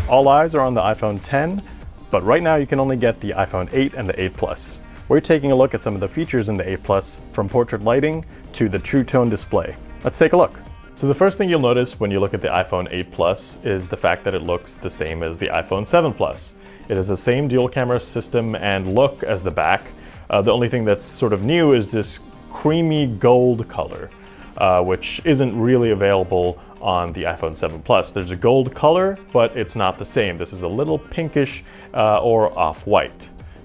All eyes are on the iPhone 10, but right now you can only get the iPhone 8 and the 8 Plus. We're taking a look at some of the features in the 8 Plus, from portrait lighting to the True Tone display. Let's take a look. So the first thing you'll notice when you look at the iPhone 8 Plus is the fact that it looks the same as the iPhone 7 Plus. It has the same dual camera system and look as the back. The only thing that's sort of new is this creamy gold color, which isn't really available on the iPhone 7 Plus. There's a gold color, but it's not the same. This is a little pinkish or off-white.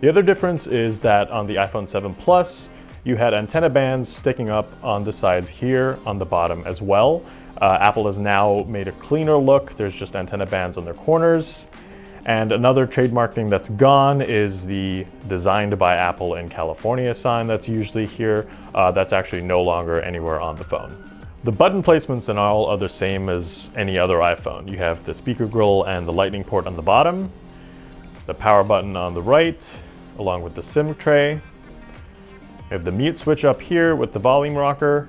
The other difference is that on the iPhone 7 Plus, you had antenna bands sticking up on the sides here on the bottom as well. Apple has now made a cleaner look. There's just antenna bands on their corners. And another trademark thing that's gone is the designed by Apple in California sign that's usually here. That's actually no longer anywhere on the phone. The button placements and all are the same as any other iPhone. You have the speaker grill and the lightning port on the bottom, the power button on the right, along with the SIM tray. We have the mute switch up here with the volume rocker,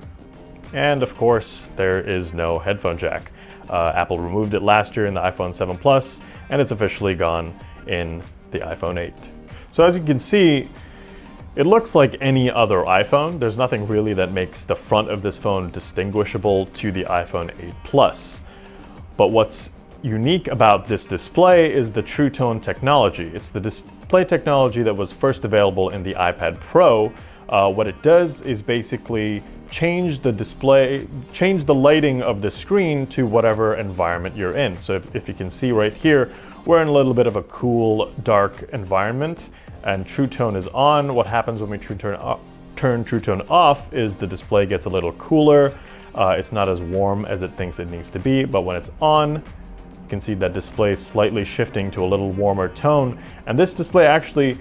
and of course there is no headphone jack. Apple removed it last year in the iPhone 7 Plus, and it's officially gone in the iPhone 8. So as you can see, it looks like any other iPhone. There's nothing really that makes the front of this phone distinguishable to the iPhone 8 Plus. But what's unique about this display is the True Tone technology. It's the display technology that was first available in the iPad Pro. What it does is basically change the display, change the lighting of the screen to whatever environment you're in. So if you can see right here, we're in a little bit of a cool, dark environment, and True Tone is on. What happens when we turn True Tone off is the display gets a little cooler. It's not as warm as it thinks it needs to be, but when it's on, you can see that display slightly shifting to a little warmer tone. And this display actually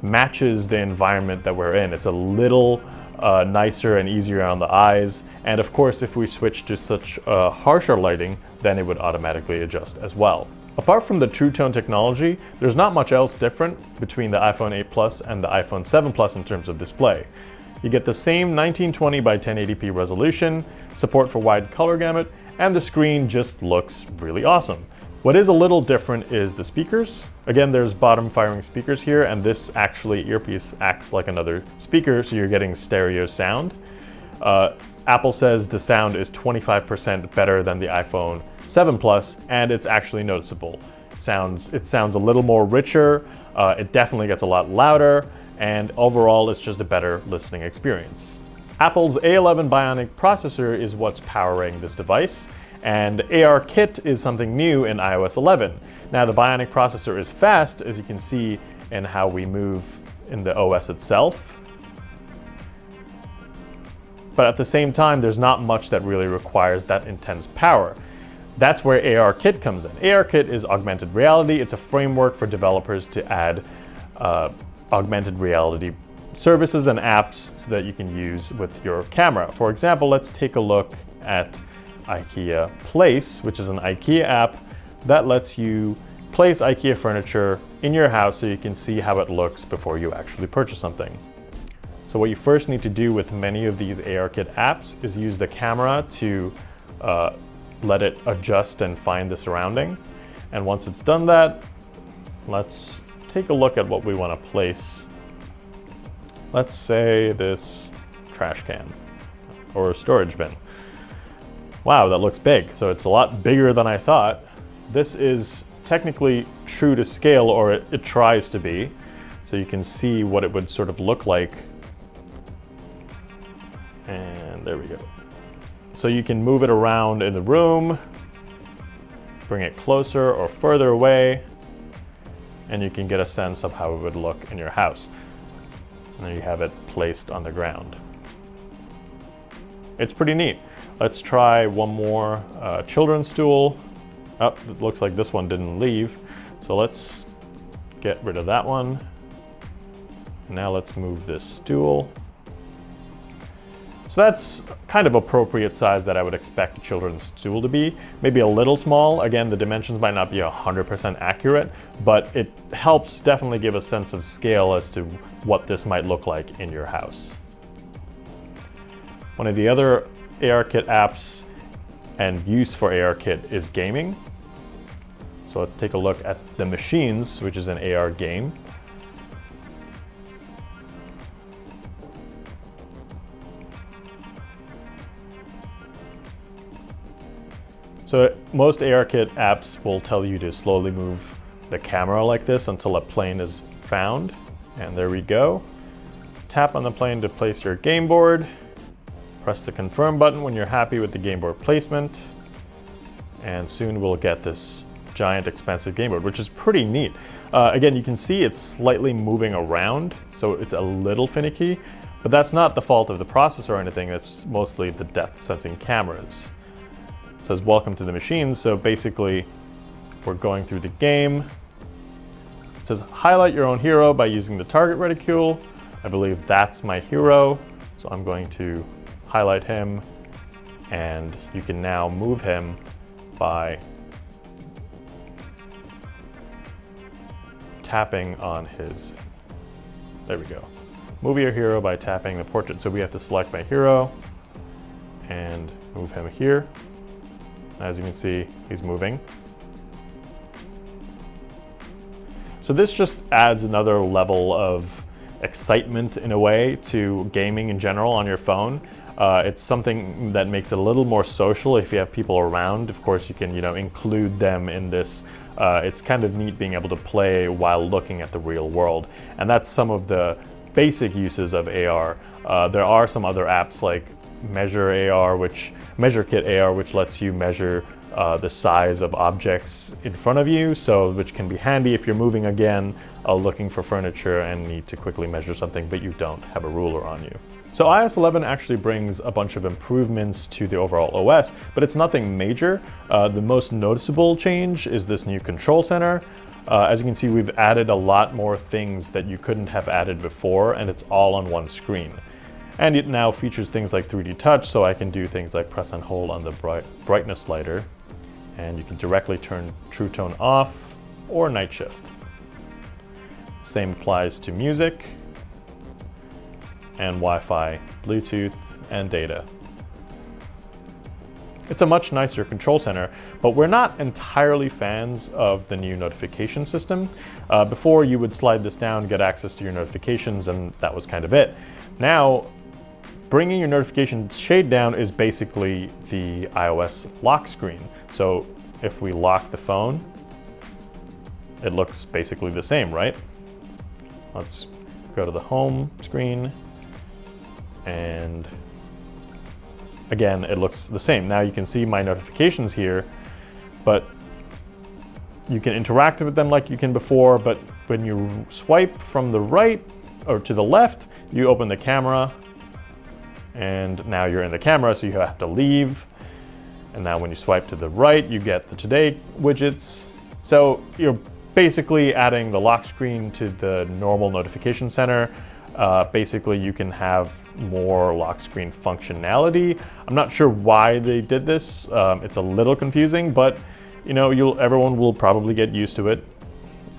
matches the environment that we're in. It's a little nicer and easier on the eyes. And of course, if we switch to such harsher lighting, then it would automatically adjust as well. Apart from the True Tone technology, there's not much else different between the iPhone 8 Plus and the iPhone 7 Plus in terms of display. You get the same 1920 by 1080p resolution, support for wide color gamut, and the screen just looks really awesome. What is a little different is the speakers. Again, there's bottom firing speakers here, and this actually earpiece acts like another speaker, so you're getting stereo sound. Apple says the sound is 25% better than the iPhone 7 Plus, and it's actually noticeable. It sounds a little more richer, it definitely gets a lot louder, and overall it's just a better listening experience. Apple's A11 Bionic processor is what's powering this device, and ARKit is something new in iOS 11. Now the Bionic processor is fast, as you can see in how we move in the OS itself. But at the same time, there's not much that really requires that intense power. That's where ARKit comes in. ARKit is augmented reality. It's a framework for developers to add augmented reality services and apps so that you can use with your camera. For example, let's take a look at IKEA Place, which is an IKEA app that lets you place IKEA furniture in your house so you can see how it looks before you actually purchase something. So what you first need to do with many of these ARKit apps is use the camera to let it adjust and find the surrounding. And once it's done that, let's take a look at what we want to place. Let's say this trash can or storage bin. Wow, that looks big. So it's a lot bigger than I thought. This is technically true to scale, or it tries to be. So you can see what it would sort of look like. And there we go. So you can move it around in the room, bring it closer or further away, and you can get a sense of how it would look in your house. And then you have it placed on the ground. It's pretty neat. Let's try one more children's stool. Oh, it looks like this one didn't leave. So let's get rid of that one. Now let's move this stool. So that's kind of appropriate size that I would expect a children's stool to be. Maybe a little small. Again, the dimensions might not be 100% accurate, but it helps definitely give a sense of scale as to what this might look like in your house. One of the other ARKit apps and use for ARKit is gaming. So let's take a look at the Machines, which is an AR game. So most ARKit apps will tell you to slowly move the camera like this until a plane is found. And there we go. Tap on the plane to place your game board. Press the confirm button when you're happy with the game board placement. And soon we'll get this giant expensive game board, which is pretty neat. Again, you can see it's slightly moving around, so it's a little finicky, but that's not the fault of the processor or anything. It's mostly the depth sensing cameras. It says welcome to the Machines, so basically we're going through the game. It says highlight your own hero by using the target reticule. I believe that's my hero, so I'm going to highlight him, and you can now move him by tapping on his, there we go. Move your hero by tapping the portrait. So we have to select my hero and move him here. As you can see, he's moving. So this just adds another level of excitement in a way to gaming in general on your phone. It's something that makes it a little more social. If you have people around, of course you can, include them in this. It's kind of neat being able to play while looking at the real world. And that's some of the basic uses of AR. There are some other apps like MeasureKit AR, which lets you measure the size of objects in front of you, which can be handy if you're moving again, looking for furniture and need to quickly measure something, but you don't have a ruler on you. So iOS 11 actually brings a bunch of improvements to the overall OS, but it's nothing major. The most noticeable change is this new control center. As you can see, we've added a lot more things that you couldn't have added before, and it's all on one screen. And it now features things like 3D touch, so I can do things like press and hold on the brightness slider, and you can directly turn True Tone off or night shift. Same applies to music and Wi-Fi, Bluetooth, and data. It's a much nicer control center, but we're not entirely fans of the new notification system. Before, you would slide this down, get access to your notifications, and that was kind of it. Now, bringing your notification shade down is basically the iOS lock screen. So if we lock the phone, it looks basically the same, right? Let's go to the home screen, and again, it looks the same. Now you can see my notifications here, but you can interact with them like you can before, but when you swipe from the right or to the left, you open the camera, and now you're in the camera, so you have to leave. And now when you swipe to the right, you get the Today widgets. So you're basically adding the lock screen to the normal notification center. Basically, you can have more lock screen functionality. I'm not sure why they did this. It's a little confusing, but everyone will probably get used to it,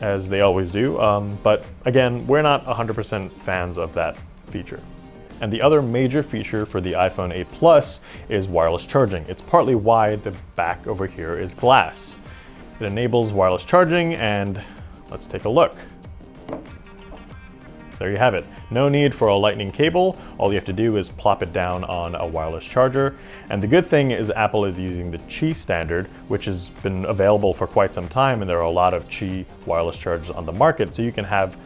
as they always do. But again, we're not 100% fans of that feature. And the other major feature for the iPhone 8 Plus is wireless charging. It's partly why the back over here is glass. It enables wireless charging, and let's take a look. There you have it. No need for a lightning cable. All you have to do is plop it down on a wireless charger. And the good thing is Apple is using the Qi standard, which has been available for quite some time, and there are a lot of Qi wireless chargers on the market, so you can have,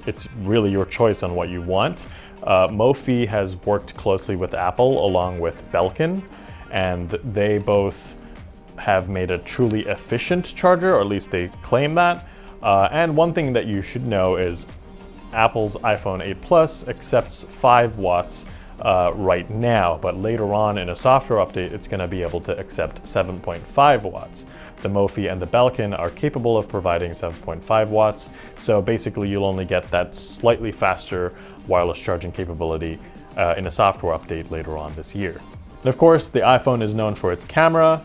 it's really your choice on what you want. Mophie has worked closely with Apple along with Belkin, and they both have made a truly efficient charger, or at least they claim that. And one thing that you should know is Apple's iPhone 8 Plus accepts 5 watts right now, but later on in a software update, it's going to be able to accept 7.5 watts. The Mophie and the Belkin are capable of providing 7.5 watts, so basically you'll only get that slightly faster wireless charging capability in a software update later on this year. And of course, the iPhone is known for its camera,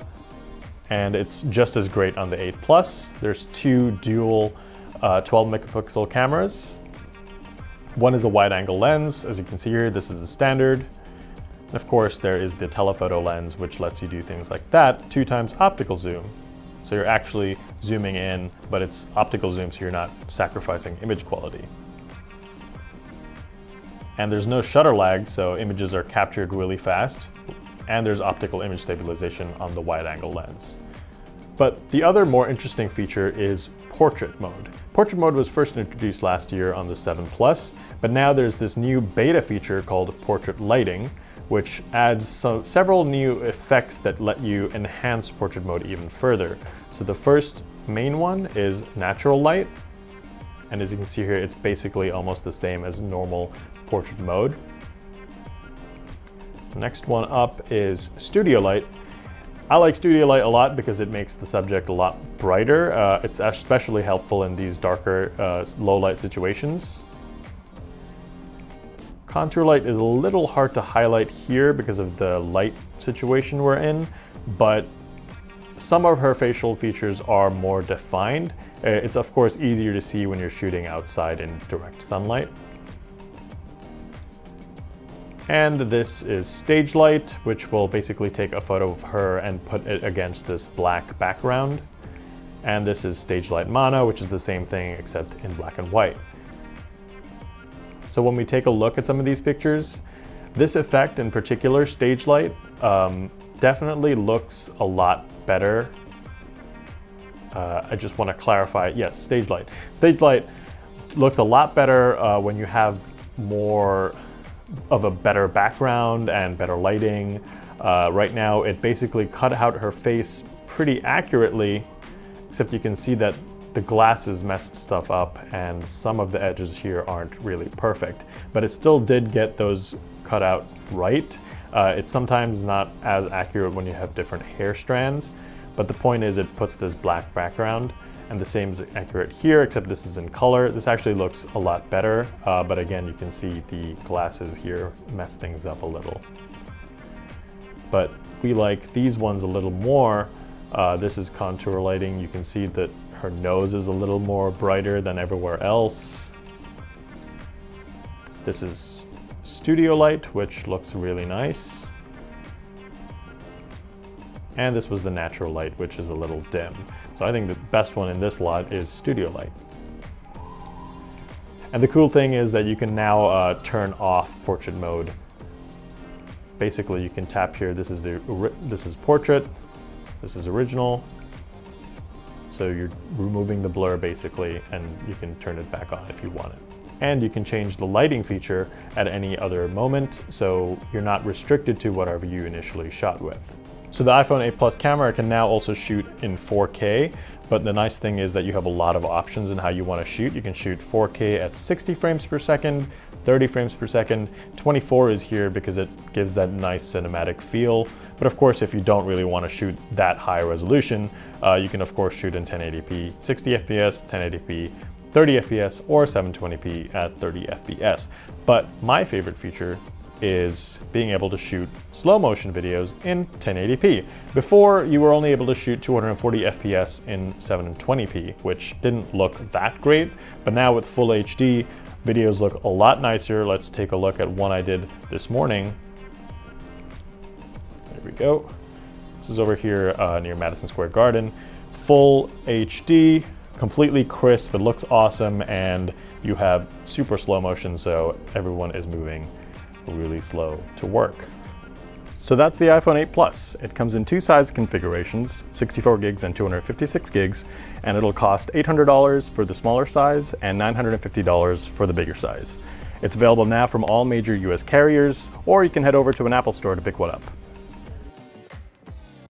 and it's just as great on the 8 Plus. There's 2 dual 12 megapixel cameras. One is a wide-angle lens. As you can see here, this is the standard. Of course, there is the telephoto lens, which lets you do things like that, 2x optical zoom. So you're actually zooming in, but it's optical zoom, so you're not sacrificing image quality. And there's no shutter lag, so images are captured really fast. And there's optical image stabilization on the wide-angle lens. But the other more interesting feature is portrait mode. Portrait mode was first introduced last year on the 7 Plus, but now there's this new beta feature called portrait lighting, which adds several new effects that let you enhance portrait mode even further. So the first main one is natural light. And as you can see here, it's basically almost the same as normal portrait mode. The next one up is studio light. I like studio light a lot because it makes the subject a lot brighter. It's especially helpful in these darker, low light situations. Contour light is a little hard to highlight here because of the light situation we're in, but some of her facial features are more defined. It's of course easier to see when you're shooting outside in direct sunlight. And this is stage light, which will basically take a photo of her and put it against this black background. And this is stage light mono, which is the same thing except in black and white. So when we take a look at some of these pictures, this effect in particular, stage light, definitely looks a lot better. I just want to clarify, yes, stage light. Stage light looks a lot better when you have more of a better background and better lighting. Right now it basically cut out her face pretty accurately, except you can see that the glasses messed stuff up and some of the edges here aren't really perfect, but it still did get those cut out right. It's sometimes not as accurate when you have different hair strands, but the point is it puts this black background, and the same is accurate here, except this is in color. This actually looks a lot better, but again, you can see the glasses here mess things up a little. But we like these ones a little more. This is contour lighting. You can see that her nose is a little more brighter than everywhere else. This is studio light, which looks really nice. And this was the natural light, which is a little dim. So I think the best one in this lot is studio light. And the cool thing is that you can now turn off portrait mode. Basically, you can tap here. This is portrait. This is original. So you're removing the blur basically, and you can turn it back on if you want it. And you can change the lighting feature at any other moment, so you're not restricted to whatever you initially shot with. So the iPhone 8 Plus camera can now also shoot in 4K, but the nice thing is that you have a lot of options in how you want to shoot. You can shoot 4K at 60 frames per second, 30 frames per second. 24 is here because it gives that nice cinematic feel. But of course, if you don't really want to shoot that high resolution, you can of course shoot in 1080p, 60 FPS, 1080p, 30 FPS, or 720p at 30 FPS. But my favorite feature is being able to shoot slow motion videos in 1080p. Before, you were only able to shoot 240 FPS in 720p, which didn't look that great, but now with full HD, videos look a lot nicer. Let's take a look at one I did this morning. There we go. This is over here near Madison Square Garden. Full HD, completely crisp, it looks awesome, and you have super slow motion, so everyone is moving really slow to work. So that's the iPhone 8 Plus. It comes in two size configurations, 64 gigs and 256 gigs, and it'll cost $800 for the smaller size and $950 for the bigger size. It's available now from all major US carriers, or you can head over to an Apple store to pick one up.